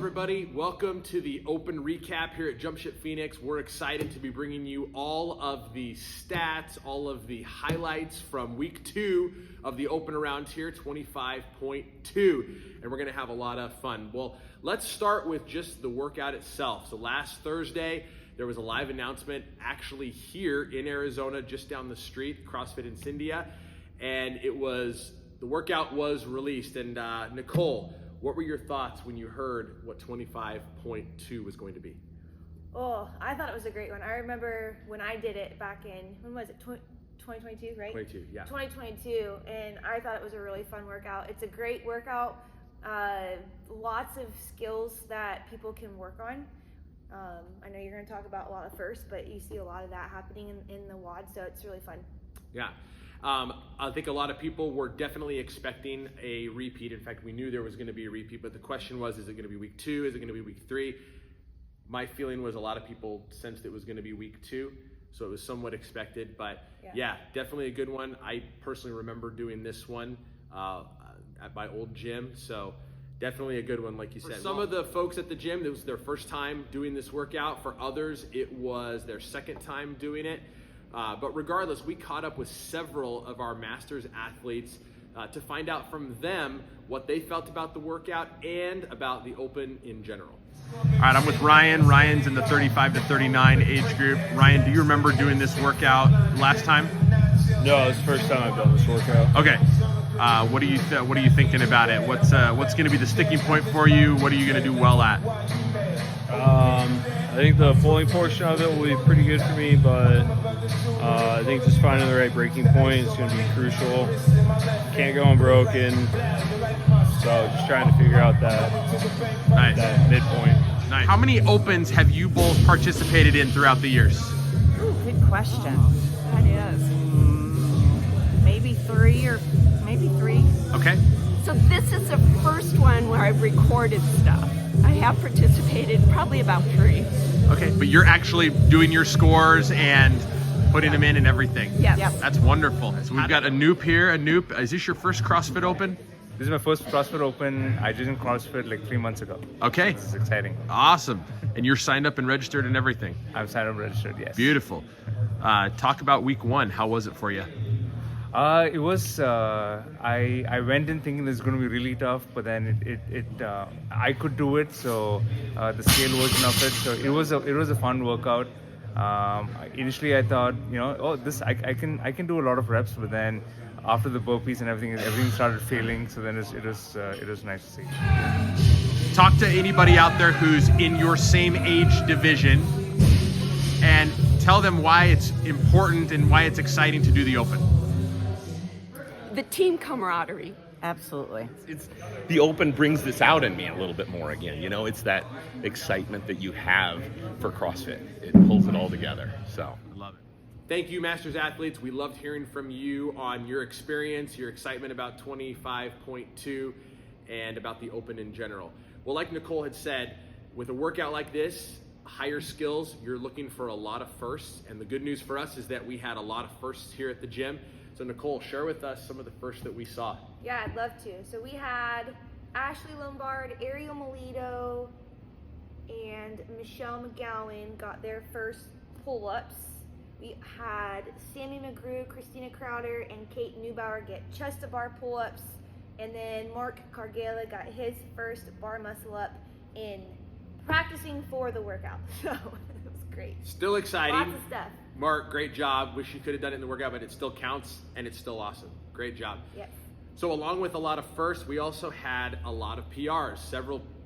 everybody? Welcome to the Open Recap here at Jumpship Phoenix. We're excited to be bringing you all of the stats, all of the highlights from week 2 of the Open around here, 25.2, and we're going to have a lot of fun. Well, let's start with just the workout itself. So last Thursday, there was a live announcement actually here in Arizona, just down the street, CrossFit Incendia, and the workout was released. And Nicole, what were your thoughts when you heard what 25.2 was going to be? Oh, I thought it was a great one. I remember when I did it back in, when was it, 2022, right? 22, yeah. 2022, and I thought it was a really fun workout. It's a great workout, lots of skills that people can work on. I know you're going to talk about a lot of firsts, but you see a lot of that happening in the WOD, so it's really fun. Yeah. I think a lot of people were definitely expecting a repeat. In fact, we knew there was going to be a repeat, but the question was, is it going to be week 2? Is it going to be week 3? My feeling was a lot of people sensed it was going to be week 2, so it was somewhat expected, but yeah, definitely a good one. I personally remember doing this one at my old gym, so definitely a good one, like you said. For some of the folks at the gym, it was their first time doing this workout. For others, it was their second time doing it. But regardless, we caught up with several of our Masters athletes to find out from them what they felt about the workout and about the Open in general. All right, I'm with Ryan. Ryan's in the 35 to 39 age group. Ryan, do you remember doing this workout last time? No, it's the first time I've done this workout. Okay. What are you thinking about it? What's going to be the sticking point for you? What are you going to do well at? I think the pulling portion of it will be pretty good for me, but I think just finding the right breaking point is going to be crucial. Can't go unbroken, so just trying to figure out that midpoint. Nice. How many Opens have you both participated in throughout the years? Ooh, good question. That is maybe 3. Okay. So this is the first one where I've recorded stuff. I have participated probably about 3. Okay, but you're actually doing your scores and putting them in and everything. Yes. Yep. That's wonderful. So we've got Anoop here. Anoop, is this your first CrossFit Open? This is my first CrossFit Open. I did in CrossFit like 3 months ago. Okay. This is exciting. Awesome. And you're signed up and registered and everything? I'm signed up and registered, yes. Beautiful. Talk about week 1. How was it for you? It was, I went in thinking it's going to be really tough, but then I could do it, so the scale wasn't of it. So it was a fun workout. Initially I thought, I can do a lot of reps, but then after the burpees and everything started failing. So then it was nice to see. Talk to anybody out there who's in your same age division and tell them why it's important and why it's exciting to do the Open. The team camaraderie. Absolutely. It's the Open brings this out in me a little bit more again. It's that excitement that you have for CrossFit. It pulls it all together. So I love it. Thank you, Masters athletes. We loved hearing from you on your experience, your excitement about 25.2 and about the Open in general. Well, like Nicole had said, with a workout like this, higher skills, you're looking for a lot of firsts. And the good news for us is that we had a lot of firsts here at the gym. So Nicole, share with us some of the firsts that we saw. Yeah, I'd love to. So we had Ashley Lombard, Ariel Melito, and Michelle McGowan got their first pull-ups. We had Sammy McGrew, Christina Crowder, and Kate Neubauer get chest-to-bar pull-ups. And then Mark Cargela got his first bar muscle-up in practicing for the workout. So it was great. Still exciting. Lots of stuff. Mark, great job. Wish you could have done it in the workout, but it still counts and it's still awesome. Great job. Yes. So along with a lot of firsts, we also had a lot of PRs.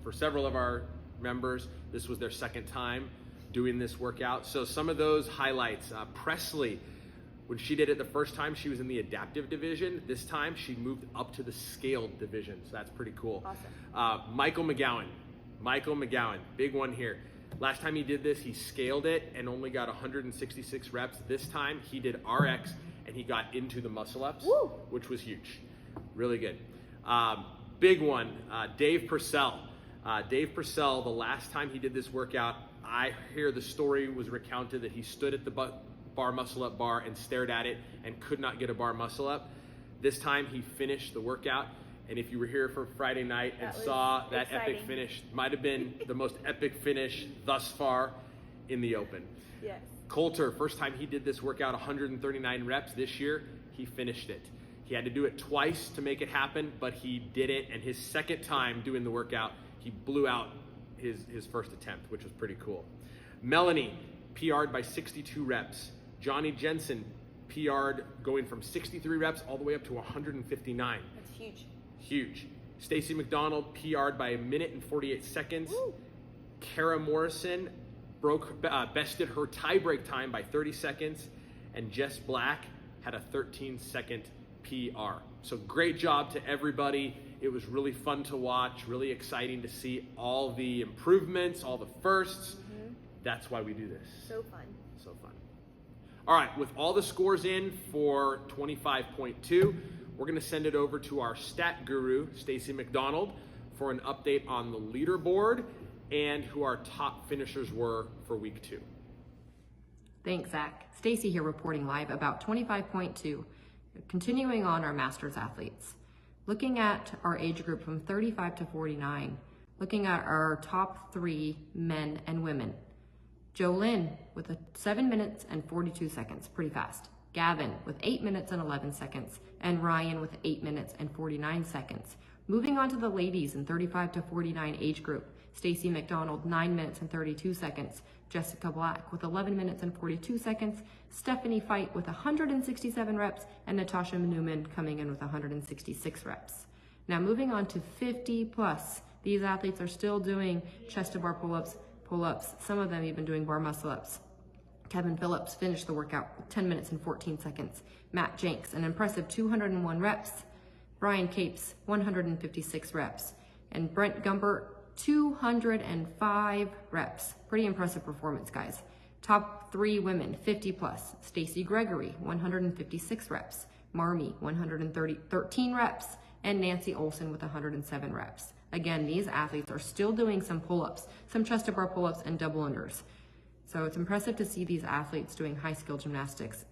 For several of our members, this was their second time doing this workout. So some of those highlights, Presley, when she did it the first time, she was in the adaptive division. This time she moved up to the scaled division. So that's pretty cool. Awesome. Michael McGowan, big one here. Last time he did this, he scaled it and only got 166 reps. This time he did RX and he got into the muscle ups, which was huge. Really good. Big one, Dave Purcell. Dave Purcell, the last time he did this workout, I hear the story was recounted that he stood at the bar muscle up bar and stared at it and could not get a bar muscle up. This time he finished the workout And if you were here for Friday night and That was saw that epic exciting. finish, might have been the most epic finish thus far in the Open. Yes. Coulter, first time he did this workout, 139 reps this year, he finished it. He had to do it twice to make it happen, but he did it, and his second time doing the workout, he blew out his first attempt, which was pretty cool. Melanie PR'd by 62 reps. Johnny Jensen PR'd going from 63 reps all the way up to 159. That's huge. Huge. Stacy McDonald PR'd by 1 minute and 48 seconds. Woo. Kara Morrison bested her tiebreak time by 30 seconds, and Jess Black had a 13-second PR. So great job to everybody. It was really fun to watch, really exciting to see all the improvements, all the firsts. That's why we do this. So fun. So fun. All right, with all the scores in for 25.2, we're going to send it over to our stat guru, Stacy McDonald, for an update on the leaderboard and who our top finishers were for week 2. Thanks, Zach. Stacy here reporting live about 25.2. Continuing on our Masters athletes. Looking at our age group from 35 to 49, looking at our top 3 men and women. Jolynn with 7 minutes and 42 seconds, pretty fast. Gavin with 8 minutes and 11 seconds, and Ryan with 8 minutes and 49 seconds. Moving on to the ladies in 35 to 49 age group. Stacy McDonald, 9 minutes and 32 seconds. Jessica Black with 11 minutes and 42 seconds. Stephanie Fight with 167 reps, and Natasha Newman coming in with 166 reps. Now moving on to 50 plus. These athletes are still doing chest to bar pull-ups, some of them even doing bar muscle ups. Kevin Phillips finished the workout with 10 minutes and 14 seconds. Matt Jenks, an impressive 201 reps. Brian Capes, 156 reps. And Brent Gumbert, 205 reps. Pretty impressive performance, guys. Top 3 women, 50 plus. Stacy Gregory, 156 reps. Marmy, 113 reps. And Nancy Olson with 107 reps. Again, these athletes are still doing some pull-ups, some chest-to-bar pull-ups and double unders. So it's impressive to see these athletes doing high-skill gymnastics,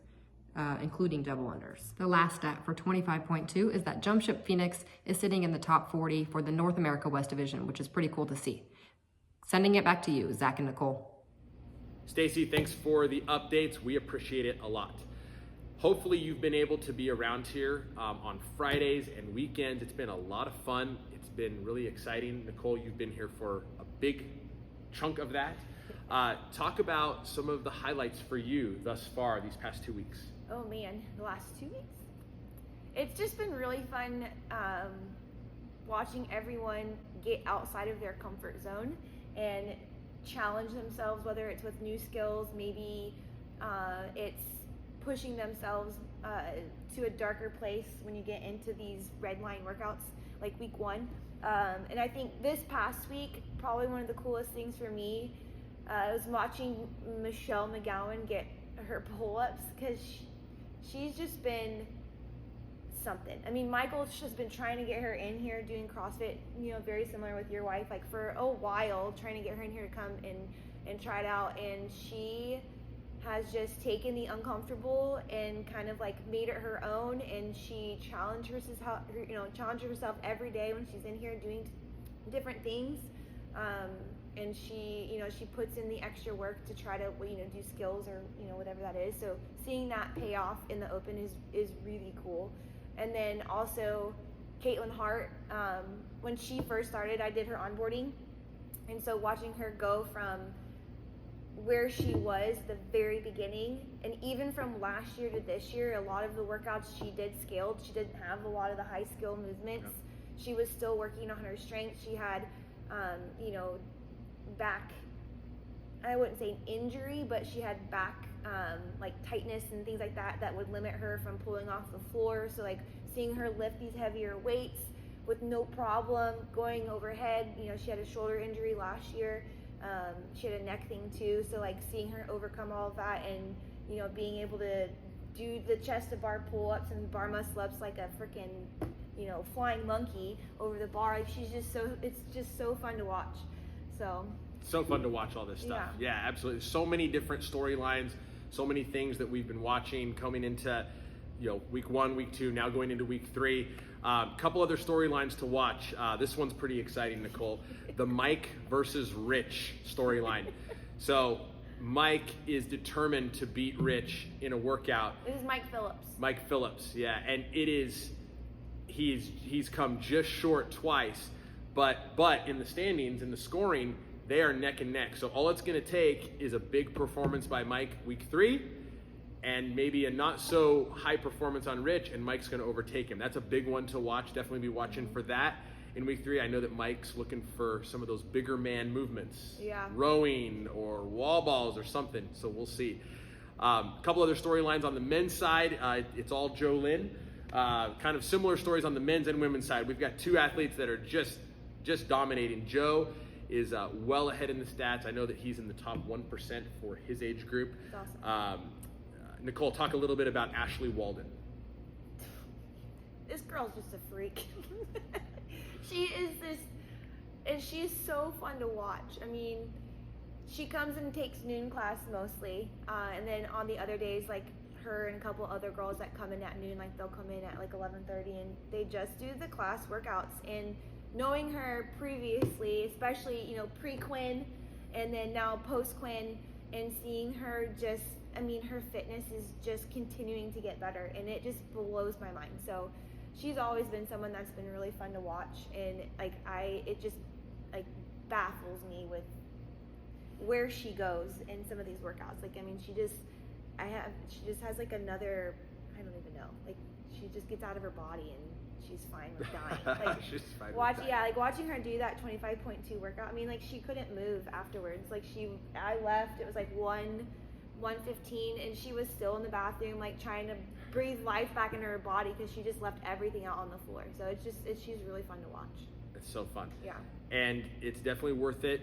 including double unders. The last stat for 25.2 is that Jumpship Phoenix is sitting in the top 40 for the North America West Division, which is pretty cool to see. Sending it back to you, Zach and Nicole. Stacy, thanks for the updates. We appreciate it a lot. Hopefully you've been able to be around here on Fridays and weekends. It's been a lot of fun. It's been really exciting. Nicole, you've been here for a big chunk of that. Talk about some of the highlights for you thus far these past 2 weeks. Oh man, the last 2 weeks? It's just been really fun watching everyone get outside of their comfort zone and challenge themselves, whether it's with new skills, maybe it's pushing themselves to a darker place when you get into these red line workouts like week 1. And I think this past week, probably one of the coolest things for me was watching Michelle McGowan get her pull-ups, because she's just been something. I mean, Michael's just been trying to get her in here doing CrossFit, you know, very similar with your wife, like for a while, trying to get her in here to come and try it out. And she has just taken the uncomfortable and kind of like made it her own, and she challenged herself every day when she's in here doing different things. And she puts in the extra work to try to, do skills or, whatever that is. So seeing that pay off in the Open is really cool. And then also Caitlin Hart, when she first started, I did her onboarding. And so watching her go from where she was the very beginning, and even from last year to this year, a lot of the workouts she did scaled. She didn't have a lot of the high skill movements. Yeah. She was still working on her strength. She had, back, I wouldn't say an injury, but she had back like tightness and things like that would limit her from pulling off the floor. So like seeing her lift these heavier weights with no problem going overhead. She had a shoulder injury last year. She had a neck thing too. So like seeing her overcome all of that and being able to do the chest to bar pull-ups and bar muscle ups like a freaking flying monkey over the bar. Like it's just so fun to watch. So fun to watch all this stuff. Yeah, absolutely. So many different storylines, so many things that we've been watching coming into week 1, week 2, now going into week 3. Couple other storylines to watch. This one's pretty exciting, Nicole. The Mike versus Rich storyline. So Mike is determined to beat Rich in a workout. This is Mike Phillips. Mike Phillips, yeah, and it is. He's come just short twice, but in the standings, in the scoring, they are neck and neck. So all it's going to take is a big performance by Mike week 3, and maybe a not so high performance on Rich, and Mike's going to overtake him. That's a big one to watch. Definitely be watching for that. In week 3, I know that Mike's looking for some of those bigger man movements, rowing or wall balls or something. So we'll see. A couple other storylines on the men's side. It's all Joe Lynn. Kind of similar stories on the men's and women's side. We've got 2 athletes that are just dominating. Joe is well ahead in the stats. I know that he's in the top 1% for his age group. That's awesome. Nicole, talk a little bit about Ashley Walden. This girl's just a freak. She is this, and she's so fun to watch. I mean, she comes and takes noon class mostly, and then on the other days, like her and a couple other girls that come in at noon, like they'll come in at like 11:30, and they just do the class workouts. And knowing her previously, especially pre-Quinn, and then now post-Quinn, and seeing her just, I mean, her fitness is just continuing to get better, and it just blows my mind. So she's always been someone that's been really fun to watch, and it just baffles me with where she goes in some of these workouts. Like, I mean, she just has like another, I don't even know, like she just gets out of her body and she's fine with dying. Like, She's fine with dying. like watching her do that 25.2 workout. I mean, like she couldn't move afterwards. Like I left, it was like 1:15, and she was still in the bathroom, like trying to breathe life back into her body because she just left everything out on the floor. So she's really fun to watch. It's so fun. Yeah. And it's definitely worth it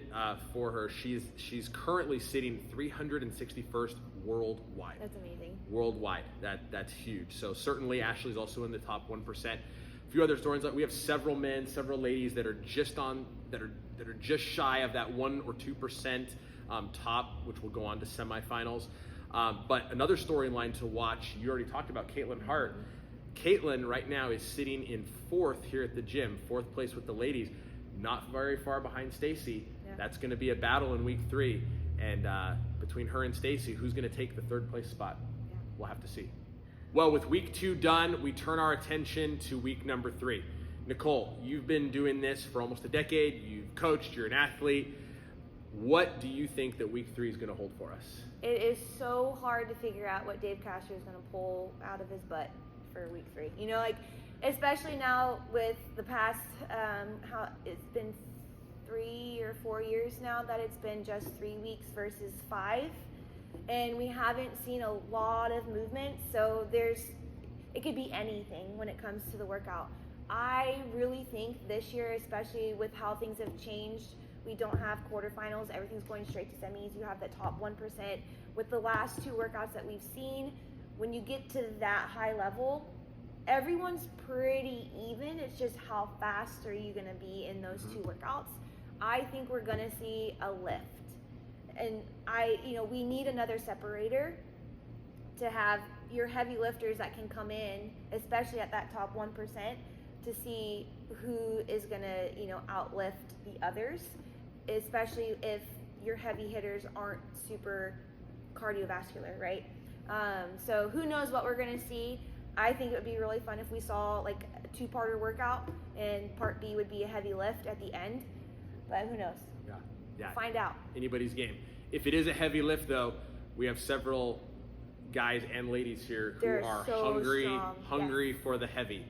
for her. She's currently sitting 361st worldwide. That's amazing. Worldwide, that's huge. So certainly Ashley's also in the top 1%. A few other stories. We have several men, several ladies that are just shy of that 1 or 2% top, which will go on to semifinals. But another storyline to watch. You already talked about Caitlin Hart. Caitlin right now is sitting in 4th here at the gym, 4th place with the ladies, not very far behind Stacy. Yeah. That's going to be a battle in week 3, and between her and Stacy, who's going to take the 3rd place spot? Yeah. We'll have to see. Well, with week 2 done, we turn our attention to week number 3. Nicole, you've been doing this for almost a decade. You've coached. You're an athlete. What do you think that week 3 is going to hold for us? It is so hard to figure out what Dave Casher is going to pull out of his butt for week 3. Like especially now with the past, how it's been 3 or 4 years now that it's been just 3 weeks versus 5, and we haven't seen a lot of movement. So it could be anything when it comes to the workout. I really think this year, especially with how things have changed, we don't have quarterfinals. Everything's going straight to semis. You have the top 1%. With the last 2 workouts that we've seen, when you get to that high level, everyone's pretty even. It's just how fast are you going to be in those 2 workouts. I think we're going to see a lift. And we need another separator to have your heavy lifters that can come in, especially at that top 1%, to see who is going to, outlift the others, especially if your heavy hitters aren't super cardiovascular, right? So who knows what we're going to see. I think it would be really fun if we saw like a 2-parter workout, and part B would be a heavy lift at the end, but who knows? Yeah. Find out. Anybody's game. If it is a heavy lift, though, we have several guys and ladies here who They're are so hungry yes. for the heavy,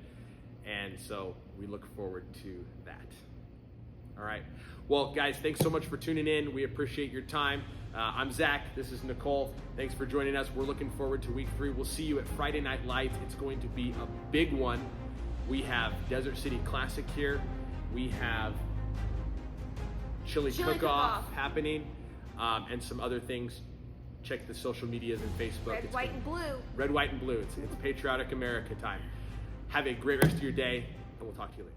and so we look forward to that. All right. Well, guys, thanks so much for tuning in. We appreciate your time. I'm Zach. This is Nicole. Thanks for joining us. We're looking forward to week 3. We'll see you at Friday Night Lights. It's going to be a big one. We have Desert City Classic here. We have Chili Cook-Off happening, and some other things. Check the social medias and Facebook. Red, white, and blue. Red, white, and blue. It's Patriotic America time. Have a great rest of your day, and we'll talk to you later.